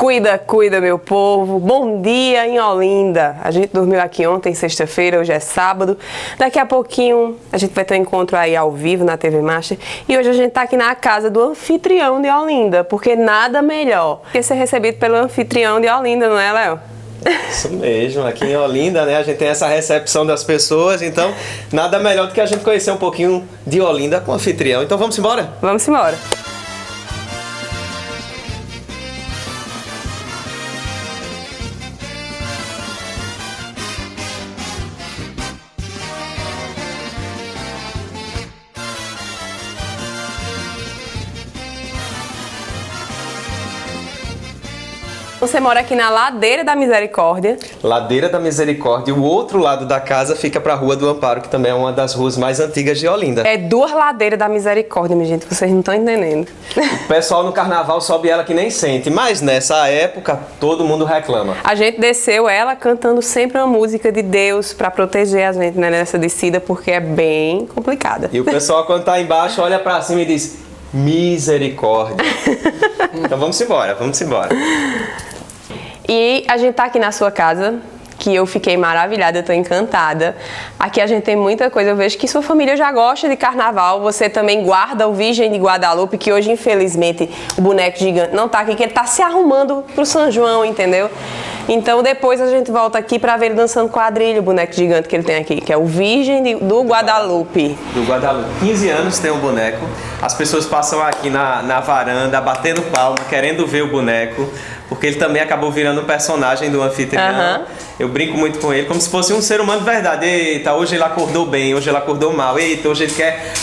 Cuida, cuida, meu povo. Bom dia em Olinda. A gente dormiu aqui ontem, sexta-feira, hoje é sábado. Daqui a pouquinho a gente vai ter um encontro aí ao vivo na TV Master. E hoje a gente tá aqui na casa do anfitrião de Olinda, porque nada melhor que ser recebido pelo anfitrião de Olinda, não é, Léo? Isso mesmo, aqui em Olinda, né, a gente tem essa recepção das pessoas, então nada melhor do que a gente conhecer um pouquinho de Olinda com o anfitrião. Então vamos embora? Vamos embora. Você mora aqui na Ladeira da Misericórdia. Ladeira da Misericórdia. O outro lado da casa fica para a Rua do Amparo, que também é uma das ruas mais antigas de Olinda. É duas Ladeiras da Misericórdia, minha gente. Vocês não estão entendendo. O pessoal no carnaval sobe ela que nem sente, mas nessa época todo mundo reclama. A gente desceu ela cantando sempre uma música de Deus para proteger a gente, né, nessa descida, porque é bem complicada. E o pessoal quando tá embaixo olha para cima e diz: misericórdia. Então vamos embora, vamos embora. E a gente tá aqui na sua casa, que eu fiquei maravilhada, eu tô encantada. Aqui a gente tem muita coisa, eu vejo que sua família já gosta de carnaval, você também guarda o Virgem de Guadalupe, que hoje infelizmente o boneco gigante não tá aqui, que ele tá se arrumando pro São João, entendeu? Então depois a gente volta aqui pra ver ele dançando quadrilha, o boneco gigante que ele tem aqui, que é o Virgem do Guadalupe. Do Guadalupe. 15 anos tem um boneco, as pessoas passam aqui na varanda, batendo palma, querendo ver o boneco, porque ele também acabou virando um personagem do anfitrião. Eu brinco muito com ele, como se fosse um ser humano de verdade. Eita, hoje ele acordou bem, hoje ele acordou mal. Eita, hoje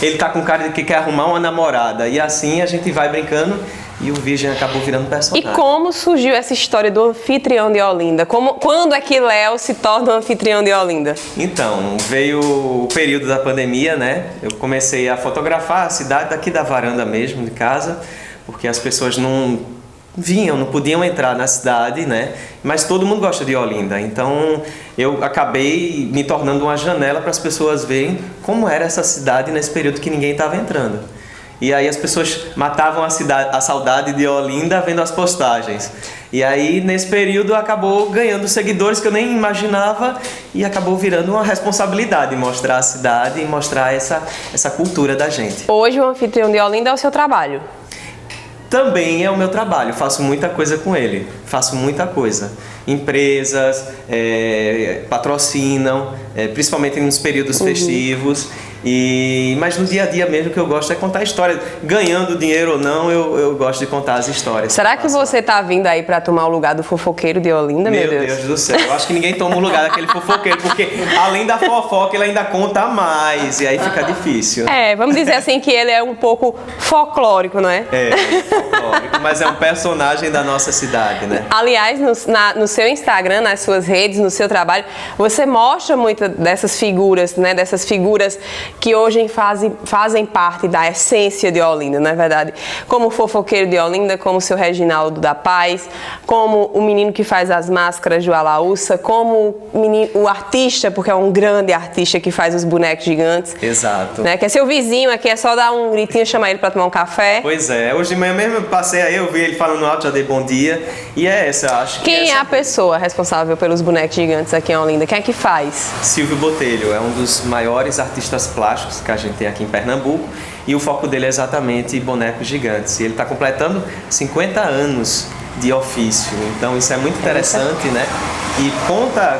ele tá com cara de que quer arrumar uma namorada. E assim a gente vai brincando e o Virgem acabou virando personagem. E como surgiu essa história do anfitrião de Olinda? Quando é que Léo se torna o anfitrião de Olinda? Então, veio o período da pandemia, né? Eu comecei a fotografar a cidade daqui da varanda mesmo, de casa, porque as pessoas não podiam entrar na cidade, né? Mas todo mundo gosta de Olinda, então eu acabei me tornando uma janela para as pessoas verem como era essa cidade nesse período que ninguém estava entrando. E aí as pessoas matavam a saudade de Olinda vendo as postagens. E aí nesse período acabou ganhando seguidores que eu nem imaginava e acabou virando uma responsabilidade mostrar a cidade e mostrar essa cultura da gente. Hoje o anfitrião de Olinda é o seu trabalho? Também é o meu trabalho, faço muita coisa com ele, faço muita coisa. Empresas patrocinam, principalmente nos períodos festivos, mas no dia a dia mesmo que eu gosto é contar histórias. Ganhando dinheiro ou não, eu gosto de contar as histórias. Será que você tá vindo aí para tomar o lugar do fofoqueiro de Olinda, meu Deus? Meu Deus do céu, eu acho que ninguém toma o lugar daquele fofoqueiro, porque além da fofoca ele ainda conta mais, e aí fica difícil. Vamos dizer assim que ele é um pouco folclórico, não é? Folclórico, mas é um personagem da nossa cidade, né? Aliás, no seu Instagram, nas suas redes, no seu trabalho, você mostra muitas dessas figuras, né? Dessas figuras que hoje fazem parte da essência de Olinda, não é verdade? Como o fofoqueiro de Olinda, como o seu Reginaldo da Paz, como o menino que faz as máscaras do Alaúça, como o artista, porque é um grande artista que faz os bonecos gigantes. Exato. Né? Que é seu vizinho aqui, é só dar um gritinho, chamar ele para tomar um café. Pois é, hoje de manhã mesmo eu passei aí, eu vi ele falando alto, já dei bom dia, e é essa, eu acho que Quem é a pessoa responsável pelos bonecos gigantes aqui em Olinda? Quem é que faz? Silvio Botelho, é um dos maiores artistas plásticos que a gente tem aqui em Pernambuco, e o foco dele é exatamente bonecos gigantes. E ele está completando 50 anos de ofício, então isso é muito interessante, né? E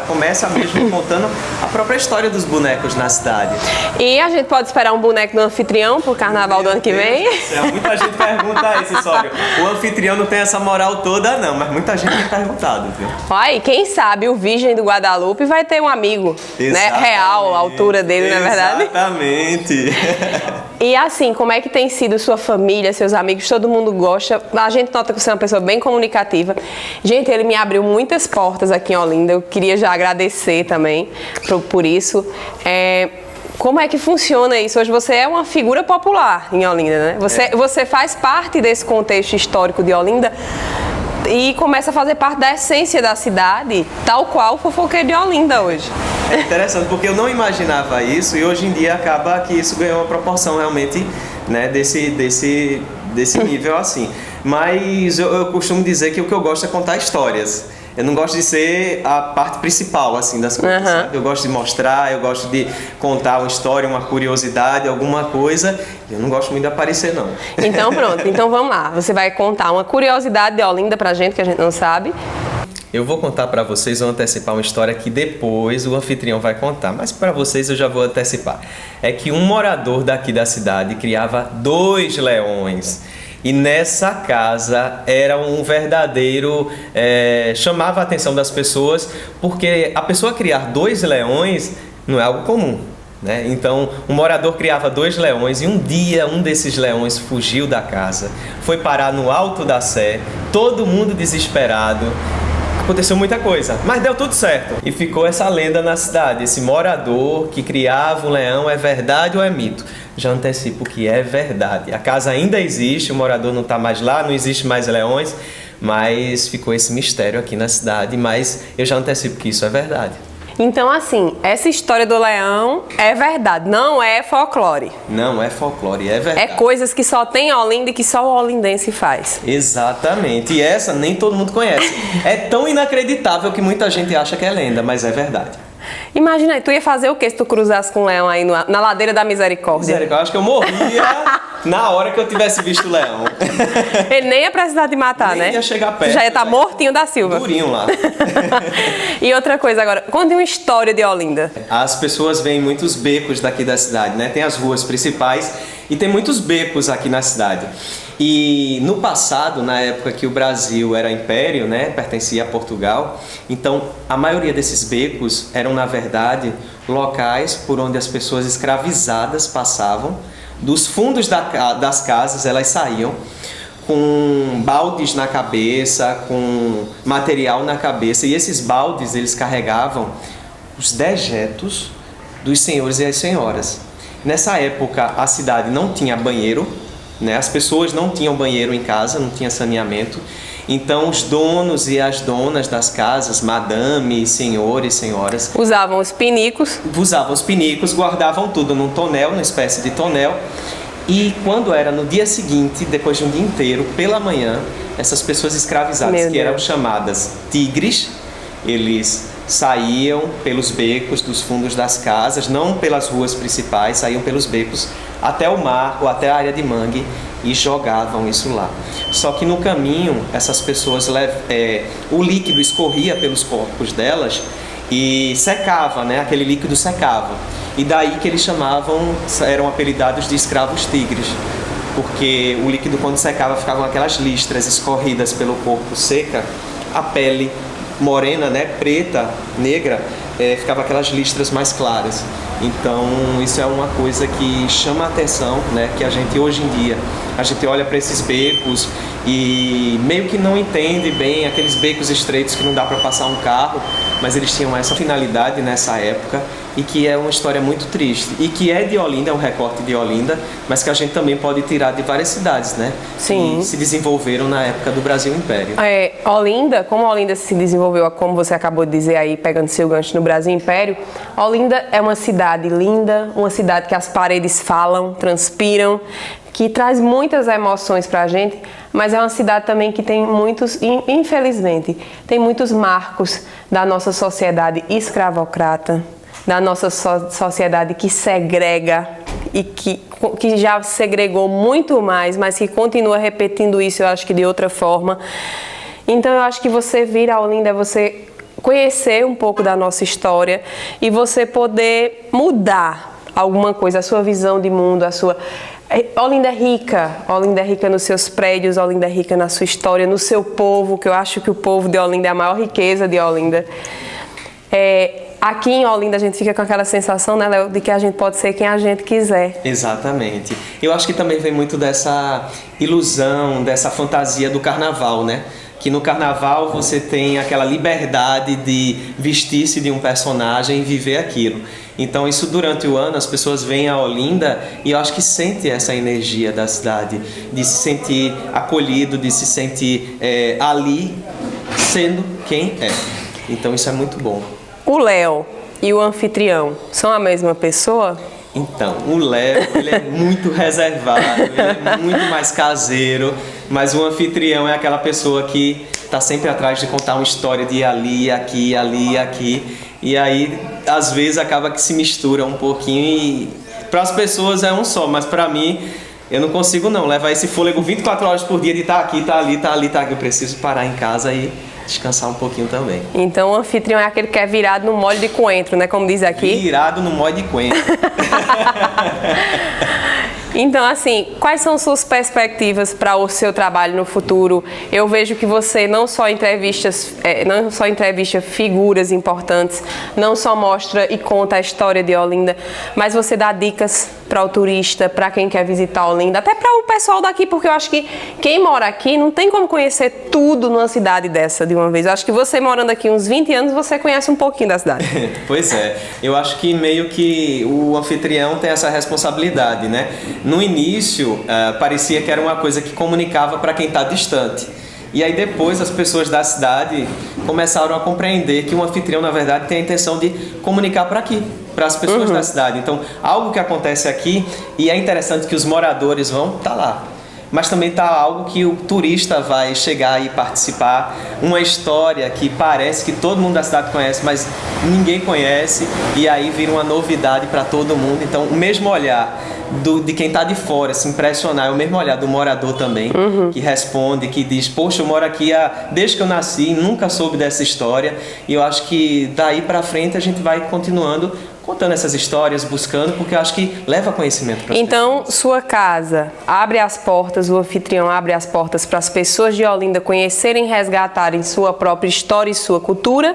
começa mesmo contando a própria história dos bonecos na cidade. E a gente pode esperar um boneco do anfitrião pro carnaval do ano que vem? Muita gente pergunta isso, Sório. O anfitrião não tem essa moral toda não, mas muita gente tem perguntado, viu? Olha, quem sabe o Virgem do Guadalupe vai ter um amigo, né, real, a altura dele, não é verdade? Exatamente. E assim, como é que tem sido sua família, seus amigos, todo mundo gosta? A gente nota que você é uma pessoa bem comunicativa. Gente, ele me abriu muitas portas aqui em Olinda, eu queria já agradecer também por isso. Como é que funciona isso? Hoje você é uma figura popular em Olinda, né? Você faz parte desse contexto histórico de Olinda e começa a fazer parte da essência da cidade, tal qual o fofoqueiro de Olinda hoje. É interessante, porque eu não imaginava isso e hoje em dia acaba que isso ganhou uma proporção realmente, né, desse nível assim. Mas eu costumo dizer que o que eu gosto é contar histórias. Eu não gosto de ser a parte principal, assim, das coisas, sabe? Eu gosto de mostrar, eu gosto de contar uma história, uma curiosidade, alguma coisa. Eu não gosto muito de aparecer, não. Então pronto, então vamos lá. Você vai contar uma curiosidade de Olinda pra gente, que a gente não sabe. Eu vou contar para vocês, vou antecipar uma história que depois o anfitrião vai contar, mas para vocês eu já vou antecipar. É que um morador daqui da cidade criava 2 leões. E nessa casa era um verdadeiro... chamava a atenção das pessoas, porque a pessoa criar 2 leões não é algo comum, né? Então, um morador criava 2 leões e um dia um desses leões fugiu da casa, foi parar no Alto da Sé, todo mundo desesperado. Aconteceu muita coisa, mas deu tudo certo. E ficou essa lenda na cidade. Esse morador que criava um leão é verdade ou é mito? Já antecipo que é verdade. A casa ainda existe, o morador não está mais lá, não existe mais leões, mas ficou esse mistério aqui na cidade. Mas eu já antecipo que isso é verdade. Então, assim, essa história do leão é verdade, não é folclore. Não é folclore, é verdade. É coisas que só tem em Olinda e que só o olindense faz. Exatamente. E essa nem todo mundo conhece. É tão inacreditável que muita gente acha que é lenda, mas é verdade. Imagina aí, tu ia fazer o quê se tu cruzasse com um leão aí na ladeira da Misericórdia? Eu acho que eu morria na hora que eu tivesse visto o leão. Ele nem ia precisar de matar, Nem né? ia chegar perto. Já ia estar mortinho da Silva. Durinho lá. E outra coisa agora, conte uma história de Olinda. As pessoas veem muitos becos daqui da cidade, né? Tem as ruas principais e tem muitos becos aqui na cidade. E no passado, na época que o Brasil era império, né, pertencia a Portugal, então a maioria desses becos eram, na verdade, locais por onde as pessoas escravizadas passavam. Dos fundos das casas, elas saíam com baldes na cabeça, com material na cabeça, e esses baldes eles carregavam os dejetos dos senhores e as senhoras. Nessa época, a cidade não tinha banheiro, né? As pessoas não tinham banheiro em casa, não tinha saneamento. Então, os donos e as donas das casas, madame, senhores, senhoras... Usavam os pinicos, guardavam tudo num tonel, numa espécie de tonel. E quando era no dia seguinte, depois de um dia inteiro, pela manhã, essas pessoas escravizadas, que eram chamadas tigres, eles saíam pelos becos dos fundos das casas, não pelas ruas principais, saíam pelos becos até o mar ou até a área de mangue e jogavam isso lá. Só que no caminho, essas pessoas, o líquido escorria pelos corpos delas e secava, né? Aquele líquido secava. E daí que eles eram apelidados de escravos tigres, porque o líquido, quando secava, ficava com aquelas listras escorridas pelo corpo seca, a pele morena, né, preta, negra, ficava aquelas listras mais claras. Então isso é uma coisa que chama a atenção, né, que a gente hoje em dia, a gente olha para esses becos e meio que não entende bem aqueles becos estreitos que não dá para passar um carro, mas eles tinham essa finalidade nessa época e que é uma história muito triste e que é de Olinda, é um recorte de Olinda, mas que a gente também pode tirar de várias cidades, né? Sim. Que se desenvolveram na época do Brasil Império. Olinda, como Olinda se desenvolveu, como você acabou de dizer aí, pegando seu gancho no Brasil Império, Olinda é uma cidade linda, uma cidade que as paredes falam, transpiram, que traz muitas emoções pra gente, mas é uma cidade também que tem muitos, infelizmente, tem muitos marcos da nossa sociedade escravocrata, da nossa sociedade que segrega e que já segregou muito mais, mas que continua repetindo isso, eu acho que de outra forma. Então eu acho que você vir a Olinda é você conhecer um pouco da nossa história e você poder mudar alguma coisa, a sua visão de mundo, a sua... Olinda é rica nos seus prédios, Olinda é rica na sua história, no seu povo, que eu acho que o povo de Olinda é a maior riqueza de Olinda. Aqui em Olinda a gente fica com aquela sensação, né, Léo, de que a gente pode ser quem a gente quiser. Exatamente. Eu acho que também vem muito dessa ilusão, dessa fantasia do carnaval, né? Que no carnaval você tem aquela liberdade de vestir-se de um personagem e viver aquilo. Então isso durante o ano as pessoas vêm a Olinda e eu acho que sentem essa energia da cidade, de se sentir acolhido, de se sentir ali sendo quem é. Então isso é muito bom. O Léo e o anfitrião são a mesma pessoa? Então, o Léo, ele é muito reservado, ele é muito mais caseiro, mas o anfitrião é aquela pessoa que está sempre atrás de contar uma história de ali, aqui, ali, aqui. E aí, às vezes, acaba que se mistura um pouquinho e para as pessoas é um só, mas para mim, eu não consigo não levar esse fôlego 24 horas por dia de estar aqui, estar ali, estar ali, estar aqui. Eu preciso parar em casa e descansar um pouquinho também. Então o anfitrião é aquele que é virado no molho de coentro, né? Como diz aqui. Virado no molho de coentro. Então, assim, quais são suas perspectivas para o seu trabalho no futuro? Eu vejo que você não só entrevista figuras importantes, não só mostra e conta a história de Olinda, mas você dá dicas para o turista, para quem quer visitar Olinda, até para o pessoal daqui, porque eu acho que quem mora aqui não tem como conhecer tudo numa cidade dessa de uma vez. Eu acho que você morando aqui uns 20 anos, você conhece um pouquinho da cidade. Pois é, eu acho que meio que o anfitrião tem essa responsabilidade, né? No início, parecia que era uma coisa que comunicava para quem está distante. E aí depois as pessoas da cidade começaram a compreender que o anfitrião, na verdade, tem a intenção de comunicar para aqui, para as pessoas da cidade. Então, algo que acontece aqui, e é interessante que os moradores vão estar lá. Mas também está algo que o turista vai chegar e participar, uma história que parece que todo mundo da cidade conhece, mas ninguém conhece, e aí vira uma novidade para todo mundo. Então, o mesmo olhar de quem está de fora se impressionar, é o mesmo olhar do morador também, que responde, que diz, poxa, eu moro aqui desde que eu nasci, nunca soube dessa história, e eu acho que daí para frente a gente vai continuando contando essas histórias, buscando, porque eu acho que leva conhecimento para as Então, pessoas. sua casa abre as portas, o anfitrião abre as portas para as pessoas de Olinda conhecerem, resgatarem sua própria história e sua cultura,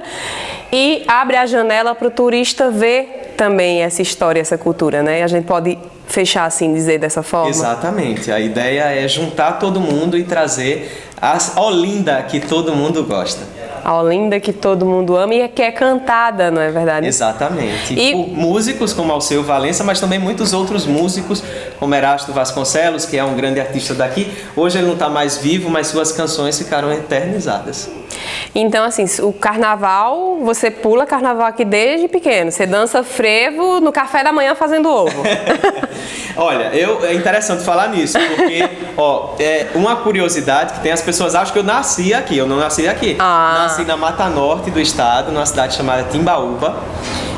e abre a janela para o turista ver também essa história, essa cultura, né? A gente pode fechar assim, dizer dessa forma? Exatamente. A ideia é juntar todo mundo e trazer a Olinda que todo mundo gosta. A Olinda que todo mundo ama e que é cantada, não é verdade? Exatamente. E por músicos como Alceu Valença, mas também muitos outros músicos, como Erasto Vasconcelos, que é um grande artista daqui. Hoje ele não está mais vivo, mas suas canções ficaram eternizadas. Então, assim, o carnaval, você pula carnaval aqui desde pequeno. Você dança frevo no café da manhã fazendo ovo. Olha, é interessante falar nisso, porque, uma curiosidade que tem, as pessoas acham que eu nasci aqui. Eu não nasci aqui. Nasci na Mata Norte do estado, numa cidade chamada Timbaúba.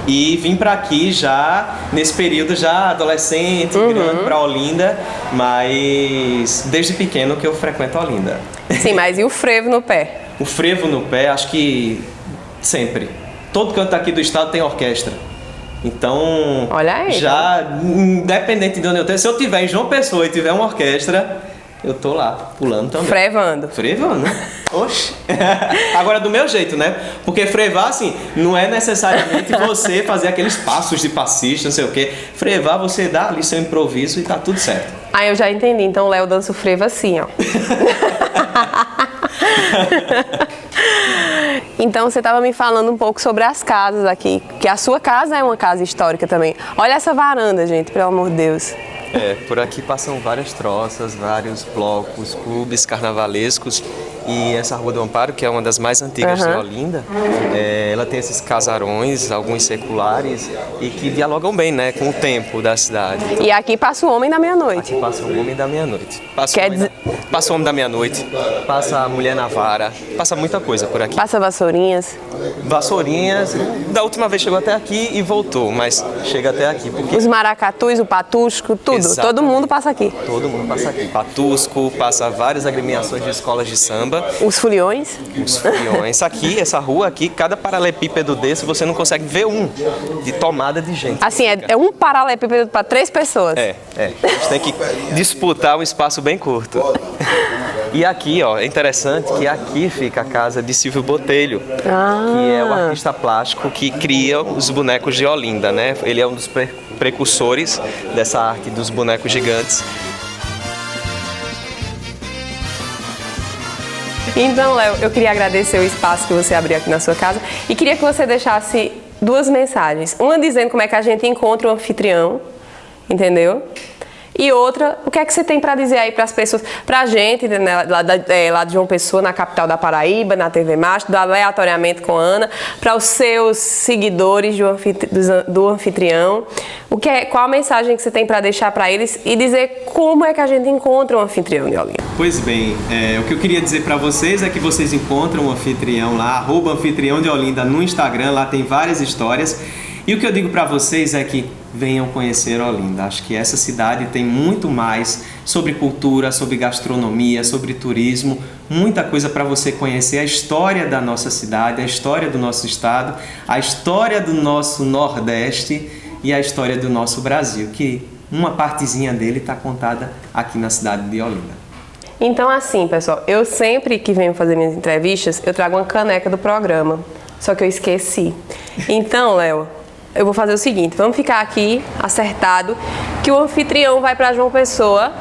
E vim para aqui já, nesse período já adolescente, migrando para Olinda, mas desde pequeno que eu frequento Olinda. Sim, mas e o frevo no pé? O frevo no pé, acho que sempre. Todo canto aqui do estado tem orquestra. Então, olha aí, já, independente de onde eu esteja, se eu tiver em João Pessoa e tiver uma orquestra, eu tô lá, pulando também. Frevando. Frevando? Oxe. Agora, do meu jeito, né? Porque frevar, assim, não é necessariamente você fazer aqueles passos de passista, não sei o quê. Frevar, você dá ali seu improviso e tá tudo certo. Ah, eu já entendi. Então o Léo dança o frevo assim, ó. Então você estava me falando um pouco sobre as casas aqui, que a sua casa é uma casa histórica também. Olha essa varanda, gente, pelo amor de Deus. Por aqui passam várias troças, vários blocos, clubes carnavalescos, e essa Rua do Amparo, que é uma das mais antigas de Olinda, ela tem esses casarões, alguns seculares, e que dialogam bem, né, com o tempo da cidade. Então, e aqui passa o homem da meia-noite. Aqui passa o homem da meia-noite. Passa o homem da meia-noite, passa a mulher na vara, passa muita coisa por aqui. Passa vassourinhas. Vassourinhas, da última vez chegou até aqui e voltou, mas chega até aqui. Porque... Os maracatus, o patusco, tudo. Exatamente. Todo mundo passa aqui. Todo mundo passa aqui. Patusco, passa várias agremiações de escolas de samba. Os foliões. Os foliões. Aqui, essa rua aqui, cada paralelepípedo desse, você não consegue ver de tomada de gente. Assim, é um paralelepípedo para 3 pessoas. A gente tem que disputar um espaço bem curto. E aqui, é interessante que aqui fica a casa de Silvio Botelho, que é o artista plástico que cria os bonecos de Olinda, né? Ele é um dos precursores dessa arte dos bonecos gigantes. Então, Léo, eu queria agradecer o espaço que você abriu aqui na sua casa e queria que você deixasse 2 mensagens. Uma dizendo como é que a gente encontra o anfitrião, entendeu? E outra, o que é que você tem para dizer aí para as pessoas, para a gente, né, lá de João Pessoa, na capital da Paraíba, na TV Mastro, do Aleatoriamente com Ana, para os seus seguidores do anfitrião, qual a mensagem que você tem para deixar para eles e dizer como é que a gente encontra um anfitrião de Olinda? Pois bem, o que eu queria dizer para vocês é que vocês encontram um anfitrião lá, @anfitrião de Olinda no Instagram, lá tem várias histórias. E o que eu digo para vocês é que venham conhecer Olinda. Acho que essa cidade tem muito mais sobre cultura, sobre gastronomia, sobre turismo, muita coisa para você conhecer, a história da nossa cidade, a história do nosso estado, a história do nosso Nordeste e a história do nosso Brasil, que uma partezinha dele está contada aqui na cidade de Olinda. Então assim, pessoal, eu sempre que venho fazer minhas entrevistas, eu trago uma caneca do programa, só que eu esqueci. Então, Léo, eu vou fazer o seguinte, vamos ficar aqui acertado que o anfitrião vai para João Pessoa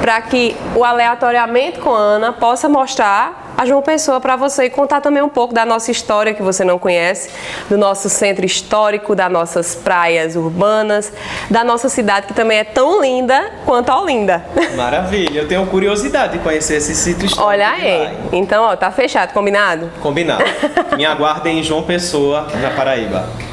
para que o Aleatoriamente com Ana possa mostrar a João Pessoa para você e contar também um pouco da nossa história que você não conhece, do nosso centro histórico, das nossas praias urbanas, da nossa cidade que também é tão linda quanto a Olinda. Maravilha, eu tenho curiosidade de conhecer esse sítio histórico. Olha aí, então ó, tá fechado, combinado? Combinado. Me aguardem em João Pessoa, na Paraíba.